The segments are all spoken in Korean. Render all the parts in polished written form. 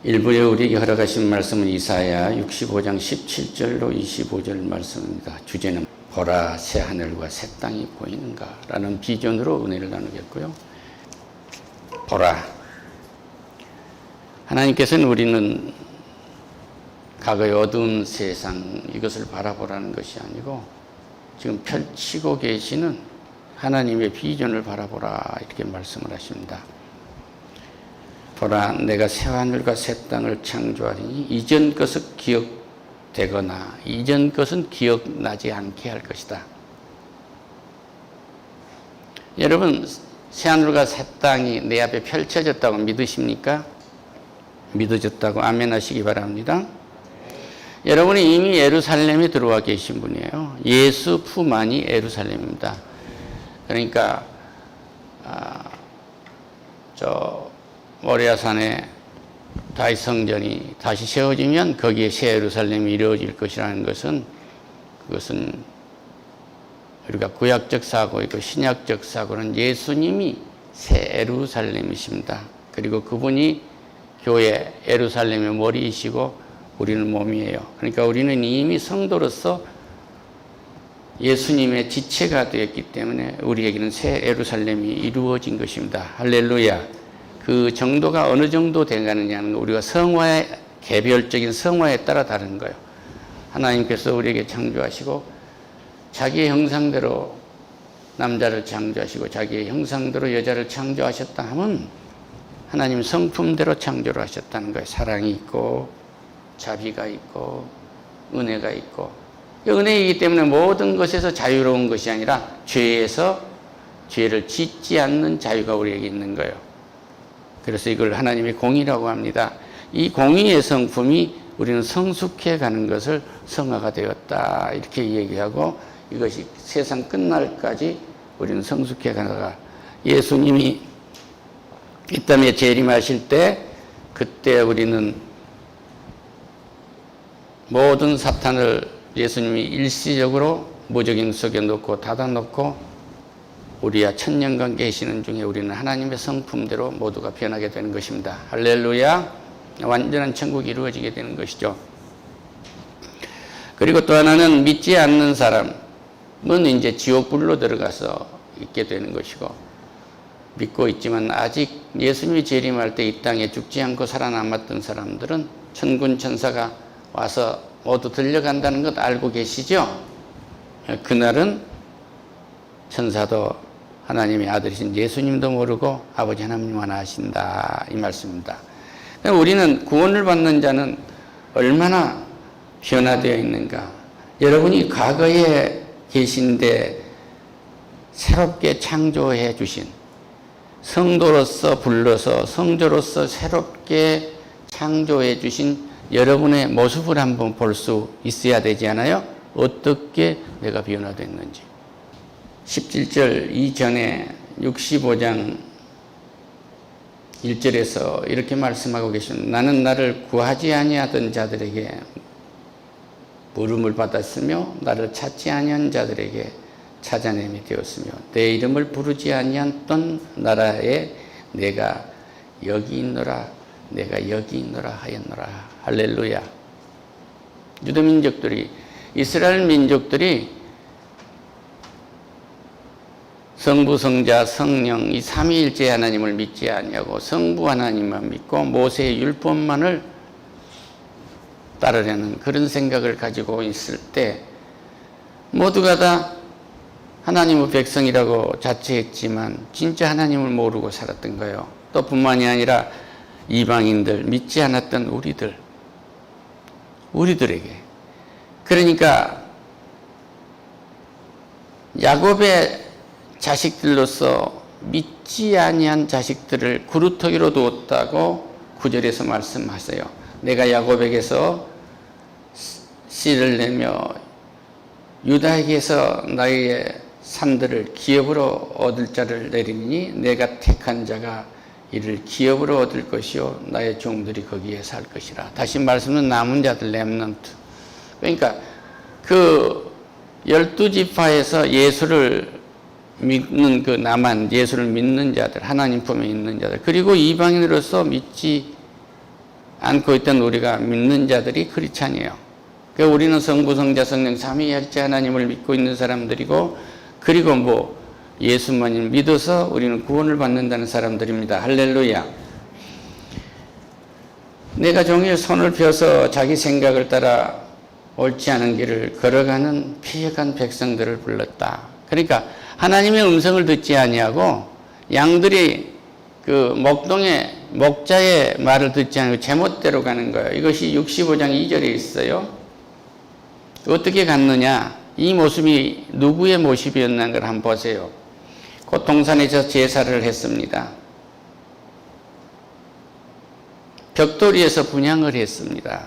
일부에 우리에게 허락하신 말씀은 이사야 65장 17절로 25절 말씀입니다. 주제는 보라 새 하늘과 새 땅이 보이는가 라는 비전으로 은혜를 나누겠고요. 보라, 하나님께서는 우리는 과거의 어두운 세상 이것을 바라보라는 것이 아니고 지금 펼치고 계시는 하나님의 비전을 바라보라 이렇게 말씀을 하십니다. 보라, 내가 새하늘과 새 땅을 창조하리니 이전 것은 기억되거나 이전 것은 기억나지 않게 할 것이다. 여러분, 새하늘과 새 땅이 내 앞에 펼쳐졌다고 믿으십니까? 믿어졌다고 아멘 하시기 바랍니다. 여러분이 이미 예루살렘에 들어와 계신 분이에요. 예수 품 안이 예루살렘입니다. 그러니까 모리아산에 다윗 성전이 다시 세워지면 거기에 새 예루살렘이 이루어질 것이라는 것은 그것은 우리가 구약적 사고이고 신약적 사고는 예수님이 새 예루살렘이십니다. 그리고 그분이 교회 예루살렘의 머리이시고 우리는 몸이에요. 그러니까 우리는 이미 성도로서 예수님의 지체가 되었기 때문에 우리에게는 새 예루살렘이 이루어진 것입니다. 할렐루야. 그 정도가 어느 정도 되가느냐는 거 우리가 성화의 개별적인 성화에 따라 다른 거예요. 하나님께서 우리에게 창조하시고 자기의 형상대로 남자를 창조하시고 자기의 형상대로 여자를 창조하셨다 하면 하나님 성품대로 창조를 하셨다는 거예요. 사랑이 있고 자비가 있고 은혜가 있고, 은혜이기 때문에 모든 것에서 자유로운 것이 아니라 죄에서 죄를 짓지 않는 자유가 우리에게 있는 거예요. 그래서 이걸 하나님의 공의라고 합니다. 이 공의의 성품이 우리는 성숙해 가는 것을 성화가 되었다 이렇게 얘기하고, 이것이 세상 끝날까지 우리는 성숙해 가다가 예수님이 이 땅에 재림하실 때 그때 우리는 모든 사탄을 예수님이 일시적으로 무적인 속에 놓고 닫아놓고 우리와 천년간 계시는 중에 우리는 하나님의 성품대로 모두가 변하게 되는 것입니다. 할렐루야. 완전한 천국이 이루어지게 되는 것이죠. 그리고 또 하나는 믿지 않는 사람은 이제 지옥불로 들어가서 있게 되는 것이고, 믿고 있지만 아직 예수님이 재림할 때 이 땅에 죽지 않고 살아남았던 사람들은 천군 천사가 와서 모두 들려간다는 것 알고 계시죠? 그날은 천사도 하나님의 아들이신 예수님도 모르고 아버지 하나님만 아신다 이 말씀입니다. 우리는 구원을 받는 자는 얼마나 변화되어 있는가. 여러분이 과거에 계신데 새롭게 창조해 주신, 성도로서 불러서 성조로서 새롭게 창조해 주신 여러분의 모습을 한번 볼 수 있어야 되지 않아요? 어떻게 내가 변화됐는지. 17절 이전에 65장 1절에서 이렇게 말씀하고 계십니다. 나는 나를 구하지 아니하던 자들에게 물음을 받았으며 나를 찾지 아니한 자들에게 찾아냄이 되었으며 내 이름을 부르지 아니했던 나라에 내가 여기 있노라 내가 여기 있노라 하였노라. 할렐루야. 유대민족들이, 이스라엘 민족들이 성부, 성자, 성령 이 삼위일체 하나님을 믿지 아니하고 성부 하나님만 믿고 모세의 율법만을 따르려는 그런 생각을 가지고 있을 때 모두가 다 하나님의 백성이라고 자처했지만 진짜 하나님을 모르고 살았던 거예요. 또 뿐만이 아니라 이방인들, 믿지 않았던 우리들에게. 그러니까 야곱의 자식들로서 믿지 아니한 자식들을 구루터기로 두었다고 9절에서 말씀하세요. 내가 야곱에게서 씨를 내며 유다에게서 나의 산들을 기업으로 얻을 자를 내리니 내가 택한 자가 이를 기업으로 얻을 것이요 나의 종들이 거기에 살 것이라. 다시 말씀은 남은 자들 렘넌트. 그러니까 그 12지파에서 예수를 믿는 그 남한 예수를 믿는 자들, 하나님 품에 있는 자들, 그리고 이방인으로서 믿지 안고 있던 우리가 믿는 자들이 크리스찬이에요. 그러니까 우리는 성부, 성자, 성령 삼위일체 하나님을 믿고 있는 사람들이고, 그리고 예수만을 믿어서 우리는 구원을 받는다는 사람들입니다. 할렐루야. 내가 종일 손을 펴서 자기 생각을 따라 옳지 않은 길을 걸어가는 피역한 백성들을 불렀다. 그러니까 하나님의 음성을 듣지 아니하고 양들이 그 목자의 말을 듣지 않고 제멋대로 가는 거예요. 이것이 65장 2절에 있어요. 어떻게 갔느냐? 이 모습이 누구의 모습이었는 걸 한번 보세요. 곧 동산에서 제사를 했습니다. 벽돌이에서 분향을 했습니다.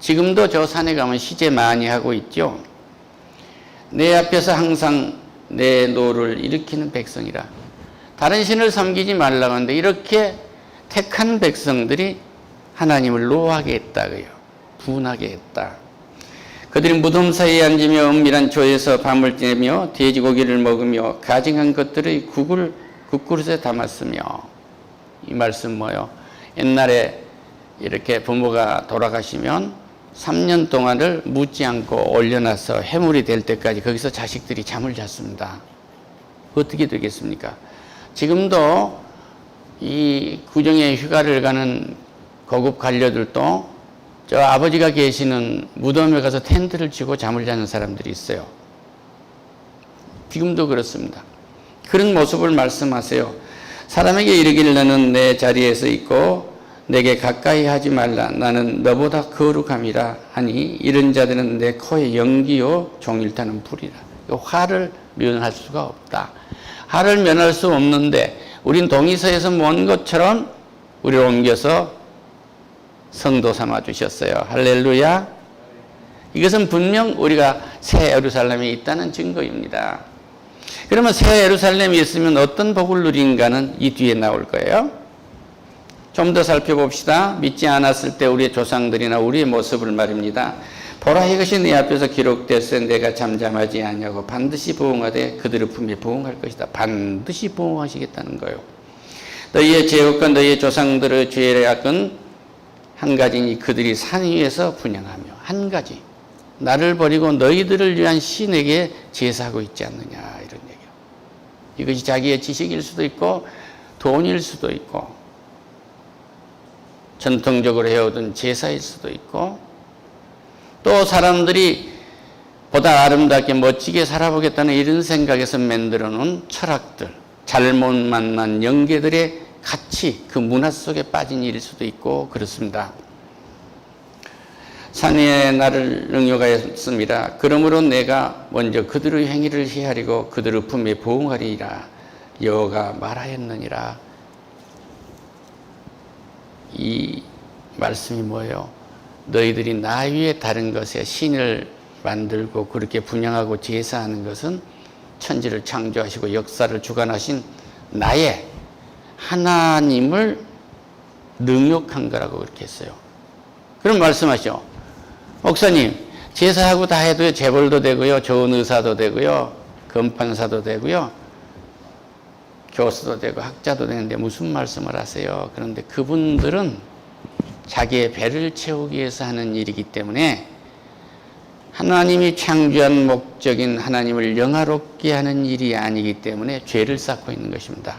지금도 저 산에 가면 시제 많이 하고 있죠. 내 앞에서 항상 내 노를 일으키는 백성이라. 다른 신을 섬기지 말라고 하는데 이렇게 택한 백성들이 하나님을 노하게 했다고요. 분하게 했다. 그들이 무덤 사이에 앉으며 은밀한 조에서 밤을 지내며 돼지고기를 먹으며 가증한 것들의 국을 국그릇에 담았으며. 이 말씀 뭐요? 옛날에 이렇게 부모가 돌아가시면 3년 동안을 묻지 않고 올려놔서 해물이 될 때까지 거기서 자식들이 잠을 잤습니다. 어떻게 되겠습니까? 지금도 이 구정에 휴가를 가는 고급 관료들도 저 아버지가 계시는 무덤에 가서 텐트를 치고 잠을 자는 사람들이 있어요. 지금도 그렇습니다. 그런 모습을 말씀하세요. 사람에게 이르기를 너는 내 자리에서 있고 내게 가까이 하지 말라. 나는 너보다 거룩함이라 하니 이런 자들은 내 코에 연기요 종일타는 불이라. 화를 면할 수가 없다. 화를 면할 수 없는데 우린 동의서에서 먼 것처럼 우리를 옮겨서 성도 삼아 주셨어요. 할렐루야. 이것은 분명 우리가 새 예루살렘에 있다는 증거입니다. 그러면 새 예루살렘이 있으면 어떤 복을 누린가는 이 뒤에 나올 거예요. 좀 더 살펴봅시다. 믿지 않았을 때 우리의 조상들이나 우리의 모습을 말입니다. 보라 이것이 네 앞에서 기록됐으 내가 잠잠하지 아니하고 반드시 부응하되 그들의 품에 부응할 것이다. 반드시 부응하시겠다는 거예요. 너희의 죄악과 너희의 조상들의 죄악은 한 가지니 그들이 산 위에서 분향하며. 한 가지. 나를 버리고 너희들을 위한 신에게 제사하고 있지 않느냐 이런 얘기예요. 이것이 자기의 지식일 수도 있고 돈일 수도 있고 전통적으로 해오던 제사일 수도 있고 또 사람들이 보다 아름답게 멋지게 살아보겠다는 이런 생각에서 만들어 놓은 철학들, 잘못 만난 영계들의 가치, 그 문화 속에 빠진 일일 수도 있고 그렇습니다. 산 위에 나를 능욕하였습니다. 그러므로 내가 먼저 그들의 행위를 헤아리고 그들의 품에 보응하리라. 여호와가 말하였느니라. 이 말씀이 뭐예요? 너희들이 나 위에 다른 것에 신을 만들고 그렇게 분양하고 제사하는 것은 천지를 창조하시고 역사를 주관하신 나의 하나님을 능욕한 거라고 그렇게 했어요. 그럼 말씀하시죠. 목사님, 제사하고 다 해도 재벌도 되고요, 좋은 의사도 되고요, 검판사도 되고요, 교수도 되고 학자도 되는데 무슨 말씀을 하세요? 그런데 그분들은 자기의 배를 채우기 위해서 하는 일이기 때문에 하나님이 창조한 목적인 하나님을 영화롭게 하는 일이 아니기 때문에 죄를 쌓고 있는 것입니다.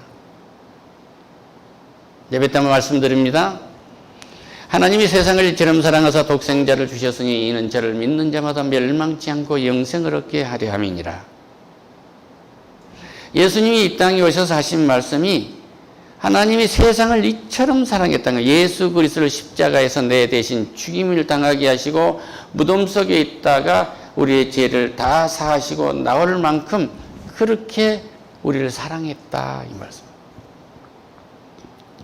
예배 때 말씀드립니다. 하나님이 세상을 이처럼 사랑하사 독생자를 주셨으니 이는 저를 믿는 자마다 멸망치 않고 영생을 얻게 하려 함이니라. 예수님이 이 땅에 오셔서 하신 말씀이 하나님이 세상을 이처럼 사랑했다는 거예요. 예수 그리스도를 십자가에서 내 대신 죽임을 당하게 하시고 무덤 속에 있다가 우리의 죄를 다 사하시고 나올 만큼 그렇게 우리를 사랑했다 이 말씀.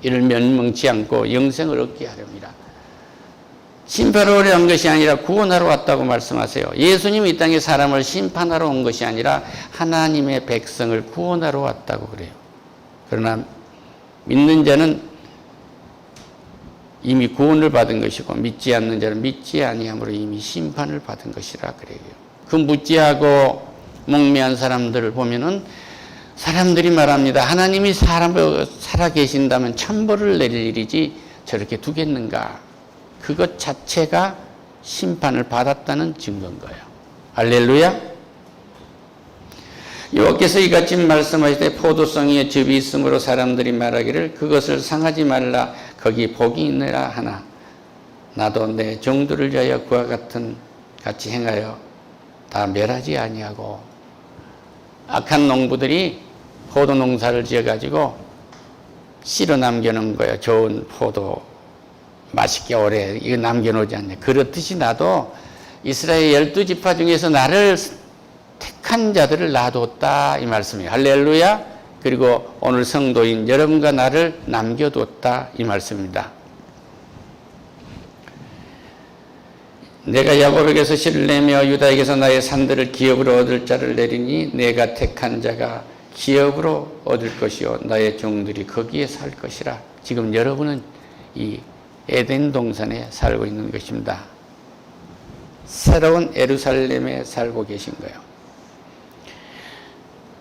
이를 멸망치 않고 영생을 얻게 하렵니다. 심판하러 온 것이 아니라 구원하러 왔다고 말씀하세요. 예수님이 이 땅에 사람을 심판하러 온 것이 아니라 하나님의 백성을 구원하러 왔다고 그래요. 그러나 믿는 자는 이미 구원을 받은 것이고 믿지 않는 자는 믿지 아니함으로 이미 심판을 받은 것이라 그래요. 그 무지하고 몽매한 사람들을 보면은 사람들이 말합니다. 하나님이 살아 계신다면 천벌을 내릴 일이지 저렇게 두겠는가? 그것 자체가 심판을 받았다는 증거인 거예요. 할렐루야. 여호와께서 이같이 말씀하시되 포도송이에 즙이 있으므로 사람들이 말하기를 그것을 상하지 말라 거기 복이 있느라 하나 나도 내 종들을 위하여 그와 같이 행하여 다 멸하지 아니하고. 악한 농부들이 포도 농사를 지어가지고 씨로 남겨놓은 거예요. 좋은 포도 맛있게 오래 이거 남겨놓지 않냐. 그렇듯이 나도 이스라엘 12지파 중에서 나를 택한 자들을 놔뒀다 이 말씀이에요. 할렐루야. 그리고 오늘 성도인 여러분과 나를 남겨뒀다 이 말씀입니다. 내가 야곱에게서 씨를 내며 유다에게서 나의 산들을 기업으로 얻을 자를 내리니 내가 택한 자가 기업으로 얻을 것이요 나의 종들이 거기에 살 것이라. 지금 여러분은 이 에덴 동산에 살고 있는 것입니다. 새로운 예루살렘에 살고 계신 거예요.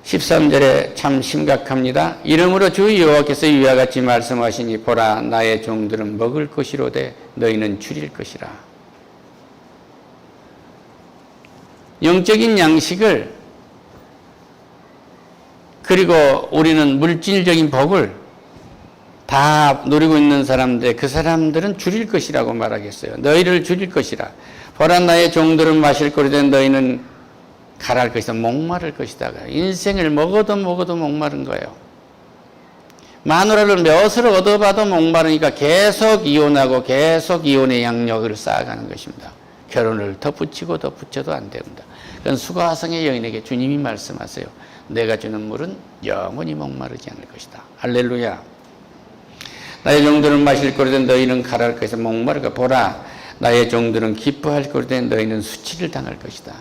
13절에 참 심각합니다. 이러므로 주 여호와께서 이와 같이 말씀하시니 보라 나의 종들은 먹을 것이로되 너희는 줄일 것이라. 영적인 양식을 그리고 우리는 물질적인 복을 다 누리고 있는 사람들, 그 사람들은 줄일 것이라고 말하겠어요. 너희를 줄일 것이라. 보라 나의 종들은 마실 거리되 너희는 가랄 것이다. 목마를 것이다. 인생을 먹어도 목마른 거예요. 마누라를 몇을 얻어봐도 목마르니까 계속 이혼하고 계속 이혼의 양력을 쌓아가는 것입니다. 결혼을 덧붙이고 덧붙여도 안 됩니다. 그건 수가성의 여인에게 주님이 말씀하세요. 내가 주는 물은 영원히 목마르지 않을 것이다. 할렐루야. 나의 종들은 마실 거리되 너희는 가랄 것이다. 목마르가 보라 나의 종들은 기뻐할 거리되 너희는 수치를 당할 것이다.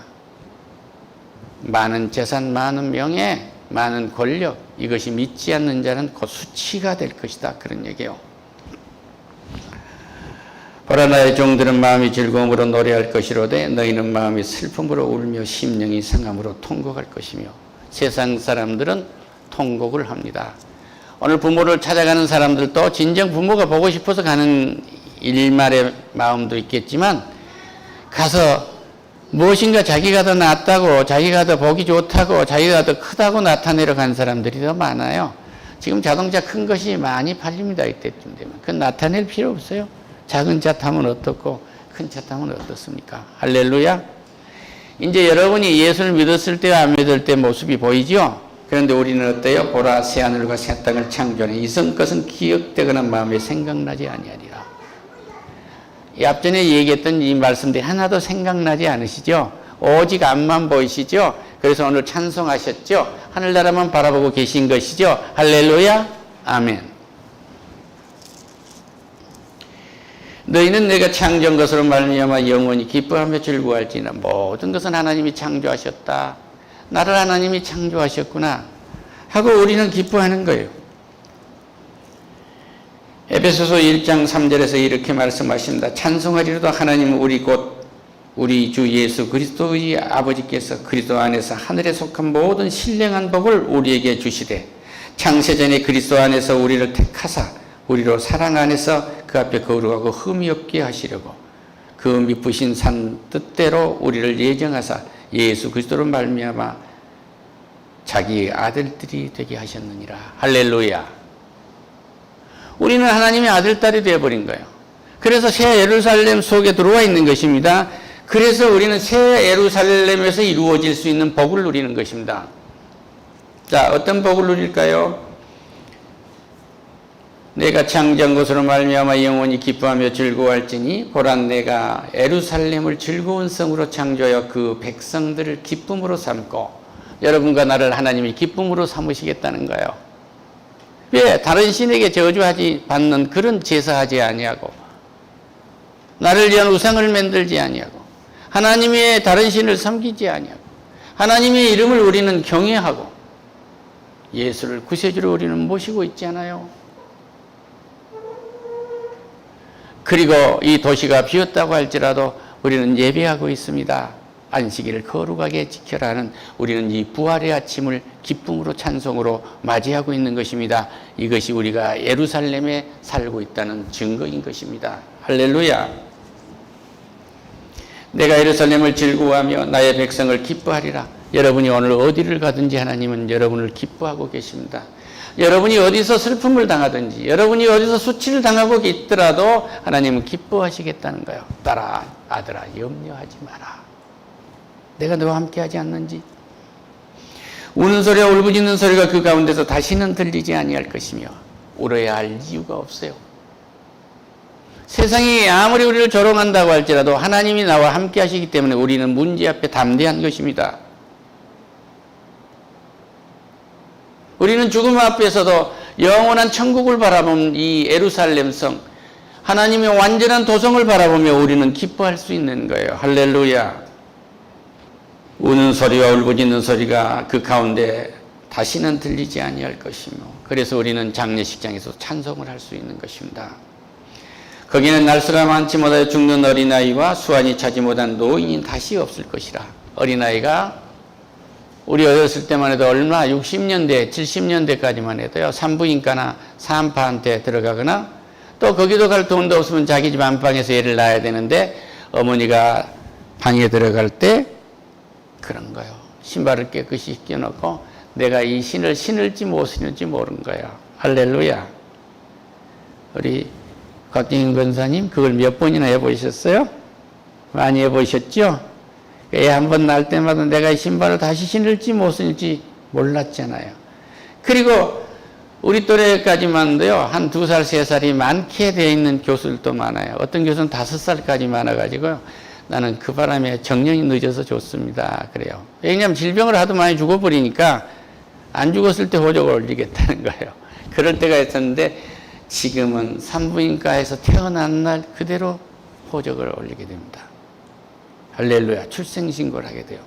많은 재산, 많은 명예, 많은 권력 이것이 믿지 않는 자는 곧 수치가 될 것이다. 그런 얘기예요. 보라 나의 종들은 마음이 즐거움으로 노래할 것이로되 너희는 마음이 슬픔으로 울며 심령이 상함으로 통곡할 것이며. 세상 사람들은 통곡을 합니다. 오늘 부모를 찾아가는 사람들도 진정 부모가 보고 싶어서 가는 일말의 마음도 있겠지만 가서 무엇인가 자기가 더 낫다고 자기가 더 보기 좋다고 자기가 더 크다고 나타내러 간 사람들이 더 많아요. 지금 자동차 큰 것이 많이 팔립니다. 이때쯤 되면. 그건 나타낼 필요 없어요. 작은 차 타면 어떻고 큰 차 타면 어떻습니까? 할렐루야. 이제 여러분이 예수를 믿었을 때와 안 믿을 때 모습이 보이죠? 그런데 우리는 어때요? 보라 새하늘과 새 땅을 창조하는 이전 것은 기억되거나 마음에 생각나지 아니하리라. 이 앞전에 얘기했던 이 말씀들이 하나도 생각나지 않으시죠? 오직 앞만 보이시죠? 그래서 오늘 찬송하셨죠? 하늘나라만 바라보고 계신 것이죠? 할렐루야. 아멘. 너희는 내가 창조한 것으로 말미암아 영원히 기뻐하며 즐거워할지나. 모든 것은 하나님이 창조하셨다. 나를 하나님이 창조하셨구나 하고 우리는 기뻐하는 거예요. 에베소서 1장 3절에서 이렇게 말씀하십니다. 찬송하리로다 하나님은 우리 곧 우리 주 예수 그리스도의 아버지께서 그리스도 안에서 하늘에 속한 모든 신령한 복을 우리에게 주시되 창세전에 그리스도 안에서 우리를 택하사 우리로 사랑 안에서 그 앞에 거룩하고 흠이 없게 하시려고 그 미쁘신 산 뜻대로 우리를 예정하사 예수 그리스도로 말미암아 자기의 아들들이 되게 하셨느니라. 할렐루야. 우리는 하나님의 아들딸이 되어버린 거예요. 그래서 새 예루살렘 속에 들어와 있는 것입니다. 그래서 우리는 새 예루살렘에서 이루어질 수 있는 복을 누리는 것입니다. 자, 어떤 복을 누릴까요? 내가 창조한 것으로 말미암아 영원히 기뻐하며 즐거워할지니 보라 내가 예루살렘을 즐거운 성으로 창조하여 그 백성들을 기쁨으로 삼고. 여러분과 나를 하나님이 기쁨으로 삼으시겠다는 거예요. 왜? 다른 신에게 저주하지 받는 그런 제사하지 아니하고 나를 위한 우상을 만들지 아니하고 하나님의 다른 신을 섬기지 아니하고 하나님의 이름을 우리는 경외하고 예수를 구세주로 우리는 모시고 있잖아요. 그리고 이 도시가 비었다고 할지라도 우리는 예배하고 있습니다. 안식일을 거룩하게 지켜라 하는 우리는 이 부활의 아침을 기쁨으로 찬송으로 맞이하고 있는 것입니다. 이것이 우리가 예루살렘에 살고 있다는 증거인 것입니다. 할렐루야. 내가 예루살렘을 즐거워하며 나의 백성을 기뻐하리라. 여러분이 오늘 어디를 가든지 하나님은 여러분을 기뻐하고 계십니다. 여러분이 어디서 슬픔을 당하든지 여러분이 어디서 수치를 당하고 있더라도 하나님은 기뻐하시겠다는 거예요. 딸아, 아들아, 염려하지 마라. 내가 너와 함께 하지 않는지. 우는 소리와 울부짖는 소리가 그 가운데서 다시는 들리지 아니할 것이며 울어야 할 이유가 없어요. 세상이 아무리 우리를 조롱한다고 할지라도 하나님이 나와 함께 하시기 때문에 우리는 문제 앞에 담대한 것입니다. 우리는 죽음 앞에서도 영원한 천국을 바라보는 이 예루살렘 성, 하나님의 완전한 도성을 바라보며 우리는 기뻐할 수 있는 거예요. 할렐루야. 우는 소리와 울부짖는 소리가 그 가운데 다시는 들리지 아니할 것이며, 그래서 우리는 장례식장에서 찬송을 할 수 있는 것입니다. 거기는 날수가 많지 못하여 죽는 어린아이와 수완이 차지 못한 노인이 다시 없을 것이라. 어린아이가 우리 어렸을 때만 해도 얼마 60년대, 70년대까지만 해도요, 산부인과나 산파한테 들어가거나 또 거기도 갈 돈도 없으면 자기 집 안방에서 애를 낳아야 되는데 어머니가 방에 들어갈 때 그런 거예요. 신발을 깨끗이 껴놓고 내가 이 신을 신을지 못 신을지 모르는 거예요. 할렐루야. 우리 곽진인 권사님 그걸 몇 번이나 해보셨어요? 많이 해보셨죠? 애 한 번 낳을 때마다 내가 이 신발을 다시 신을지 못 신을지 몰랐잖아요. 그리고 우리 또래까지만도요, 한 2살, 3살이 많게 되어 있는 교수들도 많아요. 어떤 교수는 5살까지 많아가지고요, 나는 그 바람에 정년이 늦어서 좋습니다. 그래요. 왜냐하면 질병을 하도 많이 죽어버리니까 안 죽었을 때 호적을 올리겠다는 거예요. 그럴 때가 있었는데 지금은 산부인과에서 태어난 날 그대로 호적을 올리게 됩니다. 할렐루야. 출생신고를 하게 돼요.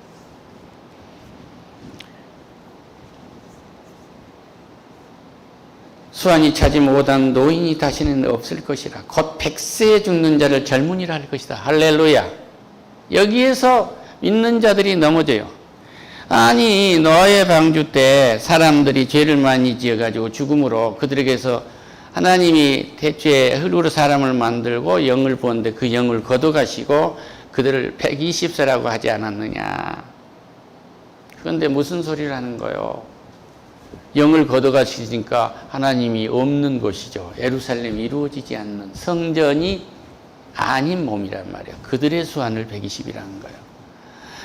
수완이 차지 못한 노인이 다시는 없을 것이라. 곧 100세에 죽는 자를 젊은이라 할 것이다. 할렐루야. 여기에서 믿는 자들이 넘어져요. 아니, 노아의 방주 때 사람들이 죄를 많이 지어가지고 죽음으로 그들에게서 하나님이 태초에 흙으로 사람을 만들고 영을 부었는데 그 영을 걷어가시고 그들을 120세라고 하지 않았느냐. 그런데 무슨 소리를 하는 거예요? 영을 걷어가시니까 하나님이 없는 곳이죠. 예루살렘이 이루어지지 않는 성전이 아닌 몸이란 말이에요. 그들의 수완을 120이라는 거예요.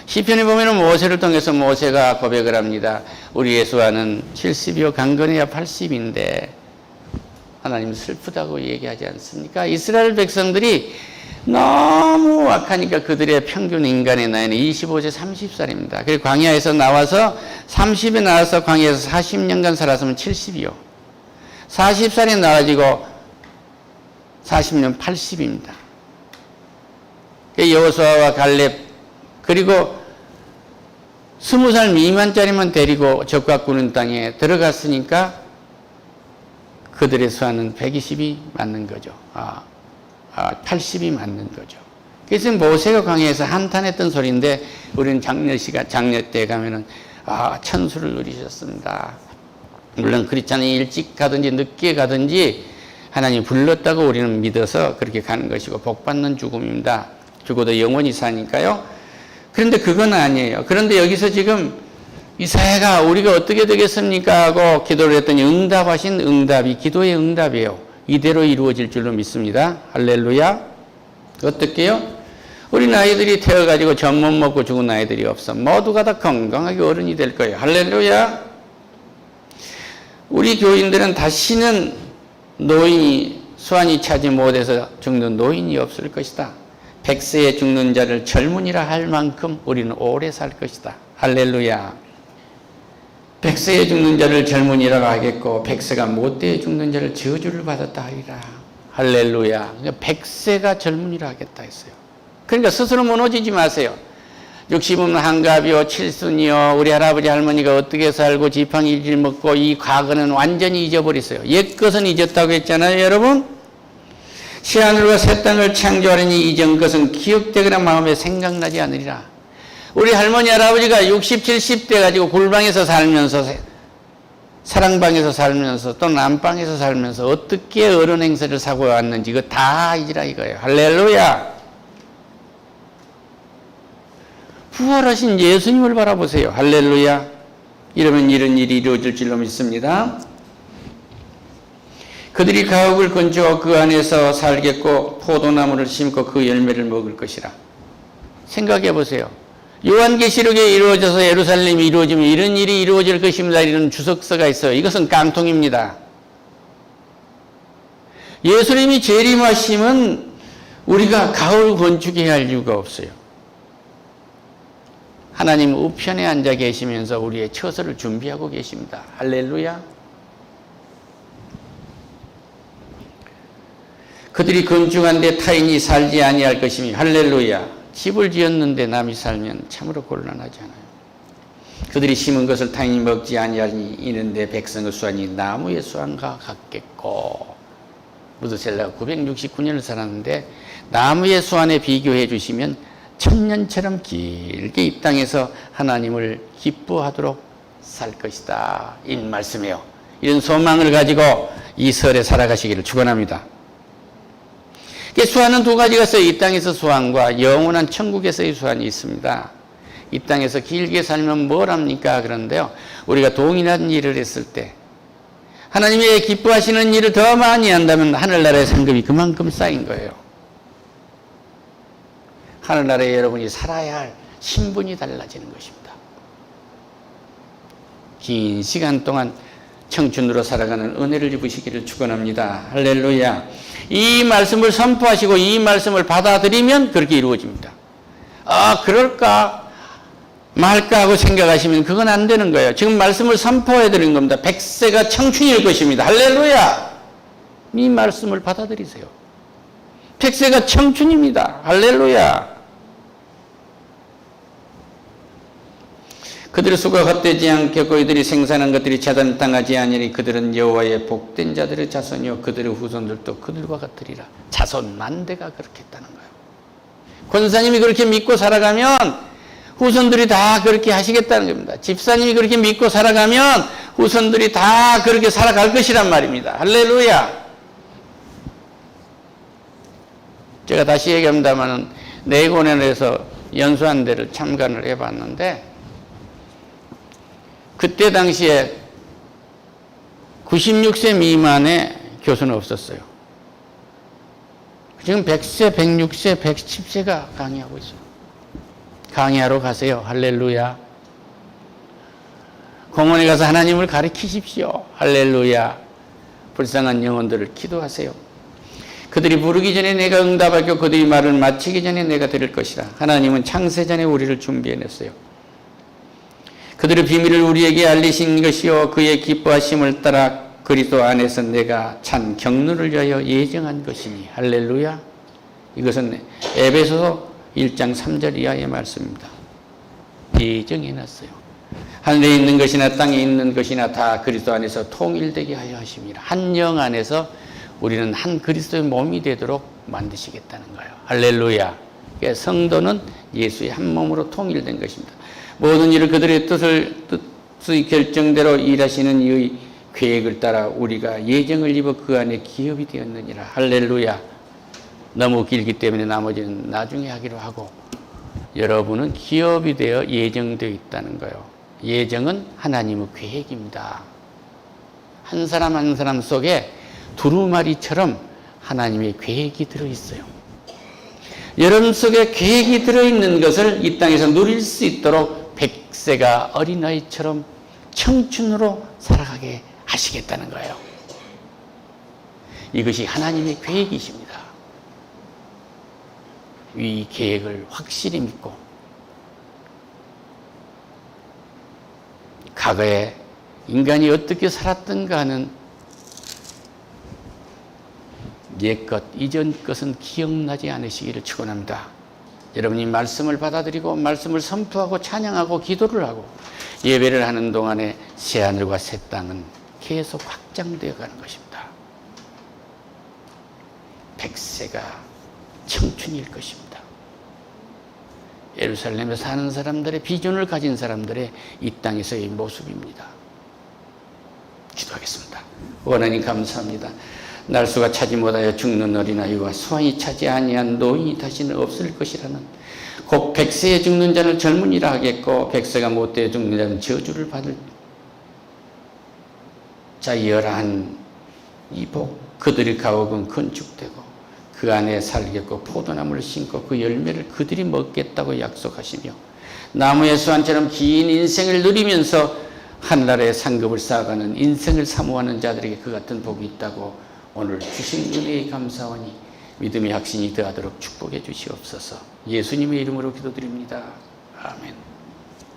시편에 보면 모세를 통해서 모세가 고백을 합니다. 우리의 수완은 70이요 강건해야 80인데 하나님 슬프다고 얘기하지 않습니까? 이스라엘 백성들이 너무 악하니까 그들의 평균 인간의 나이는 25세 30살입니다. 그리고 광야에서 나와서 30에 나와서 광야에서 40년간 살았으면 70이요. 40살에 나와지고 40년 80입니다. 여호수아와 갈렙 그리고 20살 미만짜리만 데리고 적과 꾸는 땅에 들어갔으니까 그들의 수완은 120이 맞는 거죠. 80이 맞는 거죠. 그래서 모세가 광야에서 한탄했던 소리인데 우리는 장례 때 가면은 천수를 누리셨습니다. 물론 그렇잖아요. 일찍 가든지 늦게 가든지 하나님 불렀다고 우리는 믿어서 그렇게 가는 것이고 복받는 죽음입니다. 죽어도 영원히 사니까요. 그런데 그건 아니에요. 그런데 여기서 지금 이사야가 우리가 어떻게 되겠습니까 하고 기도를 했더니 응답하신 응답이 기도의 응답이에요. 이대로 이루어질 줄로 믿습니다. 할렐루야. 어떻게요? 우리 아이들이 태어가지고 젖 못 먹고 죽은 아이들이 없어. 모두가 다 건강하게 어른이 될 거예요. 할렐루야. 우리 교인들은 다시는 노인이 수완이 차지 못해서 죽는 노인이 없을 것이다. 100세에 죽는 자를 젊은이라 할 만큼 우리는 오래 살 것이다. 할렐루야. 100세에 죽는 자를 젊은이라고 하겠고 100세가 못되어 죽는 자를 저주를 받았다 하리라. 할렐루야. 100세가 젊은이라 하겠다 했어요. 그러니까 스스로 무너지지 마세요. 60은 한갑이요 7순이요 우리 할아버지 할머니가 어떻게 살고 지팡이질 먹고 이 과거는 완전히 잊어버렸어요. 옛 것은 잊었다고 했잖아요. 여러분. 새하늘과 새 땅을 창조하려니 이전 것은 기억되거나 마음에 생각나지 않으리라. 우리 할머니 할아버지가 60, 70대 가지고 골방에서 살면서 사랑방에서 살면서 또는 안방에서 살면서 어떻게 어른 행세를 사고 왔는지 이거 다 잊으라 이거예요. 할렐루야. 부활하신 예수님을 바라보세요. 할렐루야. 이러면 이런 일이 이루어질 줄로 믿습니다. 그들이 가옥을 건축하고 그 안에서 살겠고 포도나무를 심고 그 열매를 먹을 것이라. 생각해 보세요. 요한계시록에 이루어져서 예루살렘이 이루어지면 이런 일이 이루어질 것입니다. 이런 주석서가 있어요. 이것은 깡통입니다. 예수님이 재림하시면 우리가 가옥을 건축해야 할 이유가 없어요. 하나님 우편에 앉아 계시면서 우리의 처소를 준비하고 계십니다. 할렐루야. 그들이 건축한 데 타인이 살지 아니할 것이니 할렐루야. 집을 지었는데 남이 살면 참으로 곤란하지 않아요. 그들이 심은 것을 타인이 먹지 아니하니 이는데 백성의 수완이 나무의 수완과 같겠고. 무드셀라가 969년을 살았는데 나무의 수완에 비교해 주시면 천년처럼 길게 이 땅에서 하나님을 기뻐하도록 살 것이다. 이 말씀이에요. 이런 소망을 가지고 이 설에 살아가시기를 축원합니다. 수완은 두 가지가 있어요. 이 땅에서 수완과 영원한 천국에서의 수완이 있습니다. 이 땅에서 길게 살면 뭘 합니까? 그런데요, 우리가 동일한 일을 했을 때 하나님의 기뻐하시는 일을 더 많이 한다면 하늘나라의 상급이 그만큼 쌓인 거예요. 하늘나라에 여러분이 살아야 할 신분이 달라지는 것입니다. 긴 시간 동안 청춘으로 살아가는 은혜를 입으시기를 축원합니다. 할렐루야. 이 말씀을 선포하시고 이 말씀을 받아들이면 그렇게 이루어집니다. 아, 그럴까 말까 하고 생각하시면 그건 안 되는 거예요. 지금 말씀을 선포해 드린 겁니다. 100세가 청춘일 것입니다. 할렐루야. 이 말씀을 받아들이세요. 100세가 청춘입니다. 할렐루야. 그들의 수가 헛되지 않겠고 이들이 생산한 것들이 차단당하지 아니하니 그들은 여호와의 복된 자들의 자손이요 그들의 후손들도 그들과 같으리라. 자손 만대가 그렇게 했다는 거예요. 권사님이 그렇게 믿고 살아가면 후손들이 다 그렇게 하시겠다는 겁니다. 집사님이 그렇게 믿고 살아가면 후손들이 다 그렇게 살아갈 것이란 말입니다. 할렐루야. 제가 다시 얘기합니다만 내고년에서 연수한대를 참관을 해봤는데 그때 당시에 96세 미만의 교수는 없었어요. 지금 100세, 106세, 110세가 강의하고 있어요. 강의하러 가세요. 할렐루야. 공원에 가서 하나님을 가르치십시오. 할렐루야. 불쌍한 영혼들을 기도하세요. 그들이 부르기 전에 내가 응답하고 그들이 말을 마치기 전에 내가 들을 것이라. 하나님은 창세 전에 우리를 준비해냈어요. 그들의 비밀을 우리에게 알리신 것이요 그의 기뻐하심을 따라 그리스도 안에서 내가 찬 경륜을 위하여 예정한 것이니. 할렐루야. 이것은 에베소서 1장 3절 이하의 말씀입니다. 예정해놨어요. 하늘에 있는 것이나 땅에 있는 것이나 다 그리스도 안에서 통일되게 하여 하심이라. 한 영 안에서 우리는 한 그리스도의 몸이 되도록 만드시겠다는 거예요. 할렐루야. 그러니까 성도는 예수의 한 몸으로 통일된 것입니다. 모든 일을 그들의 뜻의 결정대로 일하시는 이의 계획을 따라 우리가 예정을 입어 그 안에 기업이 되었느니라. 할렐루야. 너무 길기 때문에 나머지는 나중에 하기로 하고 여러분은 기업이 되어 예정되어 있다는 거예요. 예정은 하나님의 계획입니다. 한 사람 한 사람 속에 두루마리처럼 하나님의 계획이 들어있어요. 여러분 속에 계획이 들어있는 것을 이 땅에서 누릴 수 있도록 100세가 어린아이처럼 청춘으로 살아가게 하시겠다는 거예요. 이것이 하나님의 계획이십니다. 이 계획을 확실히 믿고 과거에 인간이 어떻게 살았던가 하는 옛것, 이전 것은 기억나지 않으시기를 축원합니다. 여러분이 말씀을 받아들이고 말씀을 선포하고 찬양하고 기도를 하고 예배를 하는 동안에 새하늘과 새 땅은 계속 확장되어 가는 것입니다. 100세가 청춘일 것입니다. 예루살렘에 사는 사람들의 비전을 가진 사람들의 이 땅에서의 모습입니다. 기도하겠습니다. 하나님 감사합니다. 날수가 차지 못하여 죽는 어린아이와 소환이 차지 아니한 노인이 다시는 없을 것이라는 곧 100세에 죽는 자는 젊은이라 하겠고 100세가 못되어 죽는 자는 저주를 받을 자 열한 이 복 그들의 가옥은 건축되고 그 안에 살겠고 포도나무를 심고 그 열매를 그들이 먹겠다고 약속하시며 나무의 수완처럼 긴 인생을 누리면서 하늘나라의 상급을 쌓아가는 인생을 사모하는 자들에게 그 같은 복이 있다고 오늘 주신 은혜에 감사하니 믿음의 확신이 더하도록 축복해 주시옵소서. 예수님의 이름으로 기도드립니다. 아멘.